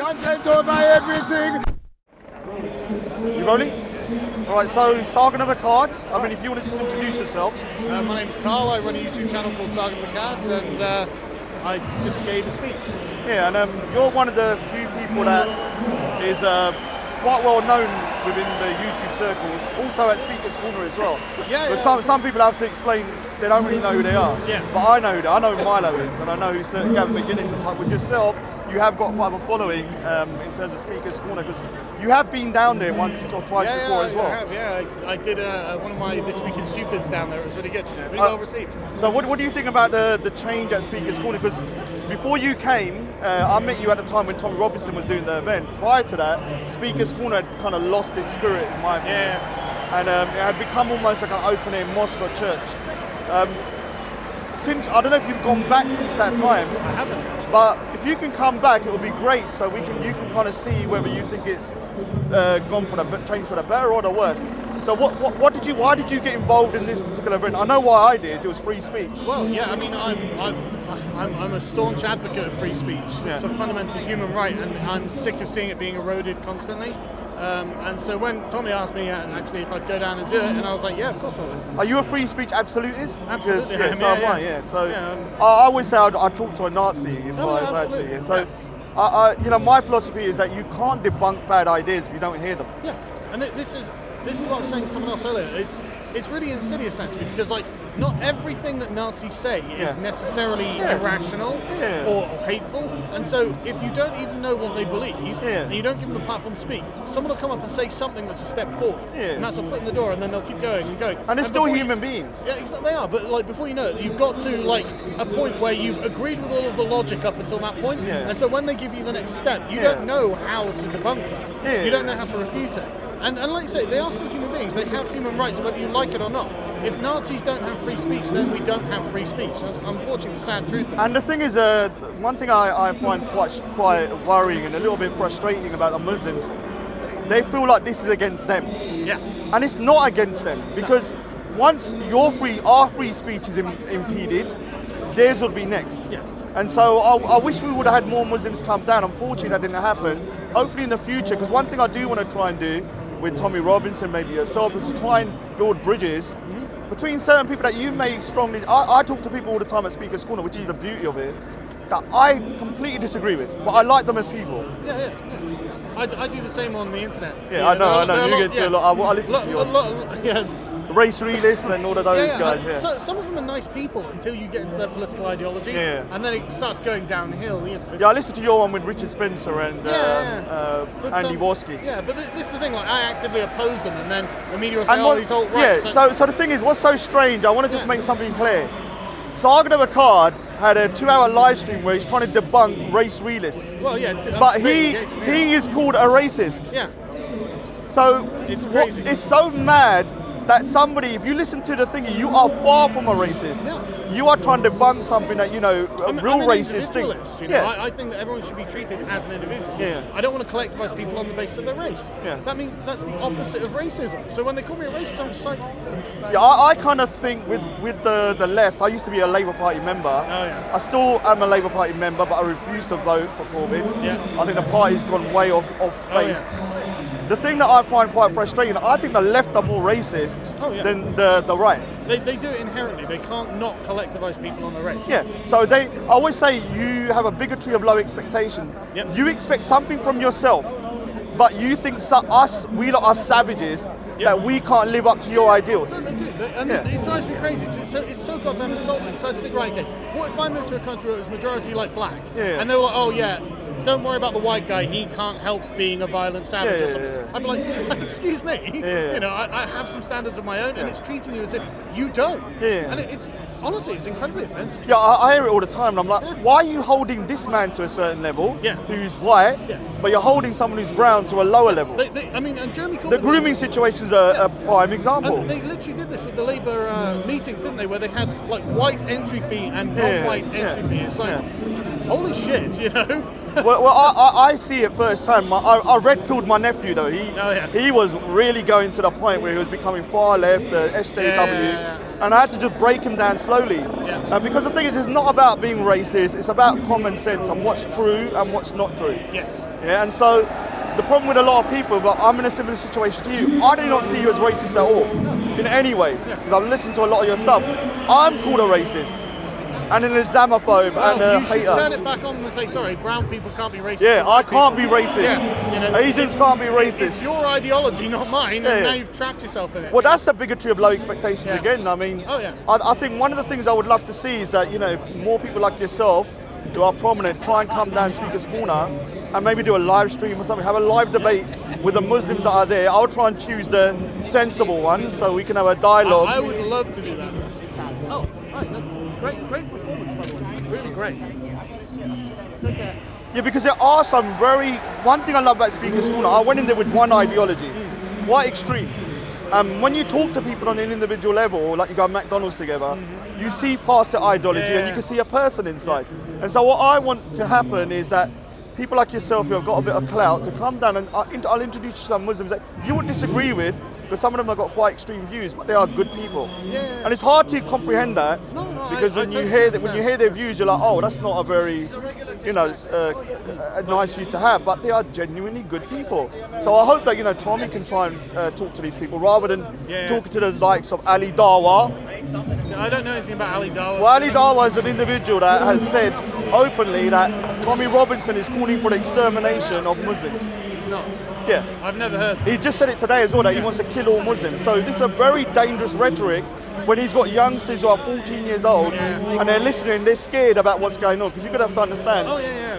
Content over everything. You rolling? Alright, so Sargon of Akkad, I mean, if you want to just introduce yourself. My name's Carl, I run a YouTube channel called Sargon of Akkad, and I just gave a speech. Yeah, and you're one of the few people that is quite well known within the YouTube circles, also at Speaker's Corner as well. Yeah, but yeah. Some people have to explain, they don't really know who they are. Yeah. But I know who Milo is, and I know who Sir Gavin McGuinness is. But with yourself, you have got quite a following in terms of Speaker's Corner, because you have been down there once or twice before as well. I did one of my This Week in Stupids down there. It was really good, really well received. So what do you think about the change at Speaker's Corner? Because before you came, I met you at the time when Tommy Robinson was doing the event. Prior to that, Speaker's Corner had kind of lost its spirit, in my opinion. Yeah. And it had become almost like an open-air mosque or church. Since I don't know if you've gone back since that time. I haven't actually. But if you can come back, it would be great. So you can kind of see whether you think it's gone for changed for the better or the worse. So why did you get involved in this particular event? I know why I did. It was free speech. Well, yeah. I mean, I'm a staunch advocate of free speech. Yeah. It's a fundamental human right, and I'm sick of seeing it being eroded constantly. And so when Tommy asked me actually if I'd go down and do it, and I was like, yeah, of course I would. Are you a free speech absolutist? Absolutely. Because, so am I, yeah. So yeah, I always say I'd talk to a Nazi if I had to. Yeah. So, you know, my philosophy is that you can't debunk bad ideas if you don't hear them. Yeah, and this is what I was saying to someone else earlier. It's really insidious actually, because like not everything that Nazis say is necessarily irrational or hateful, and so if you don't even know what they believe and you don't give them the platform to speak, someone will come up and say something that's a step forward, and that's a foot in the door, and then they'll keep going and going. And they're still human beings. Yeah, exactly, they are. But like before you know it, you've got to like a point where you've agreed with all of the logic up until that point, and so when they give you the next step, you don't know how to debunk that. You don't know how to refute it. And like you say, they are still human beings. They have human rights, whether you like it or not. If Nazis don't have free speech, then we don't have free speech. That's unfortunately the sad truth. And the thing is, one thing I find quite worrying and a little bit frustrating about the Muslims, they feel like this is against them. Yeah. And it's not against them, because once our free speech is impeded, theirs will be next. Yeah. And so I wish we would have had more Muslims come down. Unfortunately, that didn't happen. Hopefully in the future, because one thing I do want to try and do with Tommy Robinson, maybe yourself, is to try and build bridges between certain people that you may strongly... I talk to people all the time at Speaker's Corner, which is the beauty of it, that I completely disagree with, but I like them as people. Yeah. I do the same on the internet. Yeah, I know. You get to a lot. I listen to yours. Race realists and all of those guys. Yeah. So some of them are nice people until you get into their political ideology, and then it starts going downhill. You know. Yeah, I listened to your one with Richard Spencer and Andy Worsky. Yeah, but this is the thing. Like, I actively oppose them, and then the media will say, "Oh, these alt right." Yeah. So the thing is, what's so strange? I want to just make something clear. Sargon of Akkad had a 2-hour live stream where he's trying to debunk race realists. Well, yeah. But he is called a racist. Yeah. So it's crazy. It's so mad that somebody, if you listen to the thing, you are far from a racist. Yeah. You are trying to debunk something that, you know, a real racist thing. You know? I think that everyone should be treated as an individual. Yeah. I don't want to collectivize people on the basis of their race. Yeah. That means that's the opposite of racism. So when they call me a racist, I'm just like... Yeah, I kind of think with the left, I used to be a Labour Party member. Oh, yeah. I still am a Labour Party member, but I refuse to vote for Corbyn. Yeah. I think the party's gone way off base. Oh, yeah. The thing that I find quite frustrating, I think the left are more racist than the right. They do it inherently. They can't not collectivise people on the race. Yeah, so I always say you have a bigotry of low expectation. Yep. You expect something from yourself, but you think we lot are savages, that we can't live up to your ideals. No, they do. It drives me crazy because it's so goddamn insulting. So I just think, right, okay, what if I moved to a country where it was majority like black? Yeah. And they were like, oh yeah, don't worry about the white guy, he can't help being a violent savage or something. Yeah. I'd be like, excuse me, you know, I have some standards of my own, and it's treating you as if you don't. Yeah. And it's honestly, it's incredibly offensive. Yeah, I hear it all the time, and I'm like, why are you holding this man to a certain level, who's white, but you're holding someone who's brown to a lower level? I mean, and Jeremy Corbyn... The grooming situation's a prime example. And they literally did this with the Labour meetings, didn't they, where they had like white entry fee and non-white entry fee. It's like, holy shit, you know? well, I see it firsthand. I red-pilled my nephew though. He was really going to the point where he was becoming far left, SJW, and I had to just break him down slowly. Because the thing is, it's not about being racist, it's about common sense and what's true and what's not true. Yes. Yeah, and so the problem with a lot of people, but I'm in a similar situation to you, I do not see you as racist at all, in any way, because I've listened to a lot of your stuff. I'm called a racist, and an Islamophobe, and a hater. You should turn it back on and say, sorry, brown people can't be racist. Yeah, I can't be racist. Yeah, you know, Asians can't be racist. It's your ideology, not mine, and now you've trapped yourself in it. Well, that's the bigotry of low expectations again. I mean, I think one of the things I would love to see is that, you know, more people like yourself who are prominent try and come down Speaker's Corner and maybe do a live stream or something, have a live debate with the Muslims that are there. I'll try and choose the sensible ones so we can have a dialogue. I would love to do that. Oh, right, that's great performance, by the way. Really great. Yeah, because there are some one thing I love about Speaker's Corner, I went in there with one ideology, quite extreme. When you talk to people on an individual level, like you go to McDonald's together, you see past the ideology and you can see a person inside. And so what I want to happen is that people like yourself who have got a bit of clout to come down and I'll introduce you to some Muslims that you would disagree with, because some of them have got quite extreme views, but they are good people. And it's hard to comprehend that, because when you hear their views, you're like, oh, that's not a very, you know, a nice view to have, but they are genuinely good people. So I hope that, you know, Tommy can try and talk to these people rather than talking to the likes of Ali Dawa. So I don't know anything about Ali Dawa. Well, Ali Dawa is an individual that has said openly that Tommy Robinson is calling for the extermination of Muslims. It's not. Yeah. I've never heard. He just said it today as well, that he wants to kill all Muslims. So this is a very dangerous rhetoric when he's got youngsters who are 14 years old and they're listening, they're scared about what's going on, because you're going to have to understand,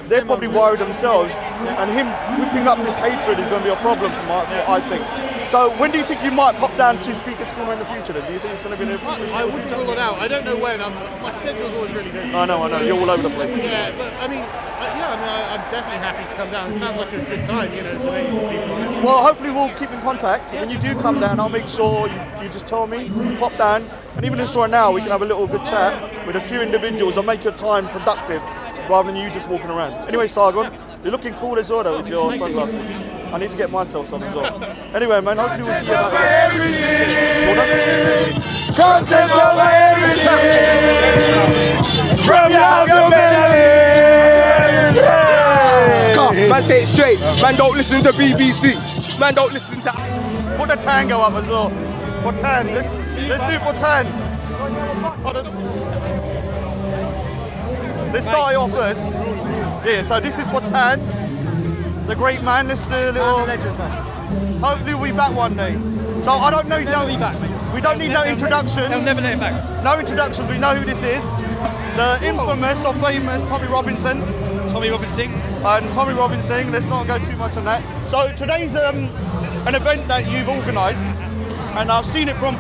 they're probably worried themselves, and him whipping up this hatred is going to be a problem from what I think. So when do you think you might pop down to Speaker's Corner in the future then? Do you think it's going to be in the future? I wouldn't rule it out. I don't know when. My schedule's always really busy. I know. You're all over the place. Yeah, but I mean, I'm definitely happy to come down. It sounds like a good time, you know, to meet some people. Well, hopefully we'll keep in contact. When you do come down, I'll make sure you just tell me, pop down, and even if it's right now, we can have a little good chat with a few individuals and make your time productive rather than you just walking around. Anyway, Sargon, you're looking cool as well though with your sunglasses. I need to get myself some as well. Anyway, man, hopefully we'll see you about Content over everything. From your belly. Man, say it straight. Man, don't listen to BBC. Man, don't listen to. Put the tango up as well. For 10. Let's do for 10. Let's start it off first. Yeah, so this is for 10. The great man, let's do a little. Hopefully we'll be back one day. So I don't know. We don't need no introductions. They'll never let him back. No introductions. We know who this is. The infamous or famous Tommy Robinson. Tommy Robinson. And Tommy Robinson. Let's not go too much on that. So today's an event that you've organised, and I've seen it from.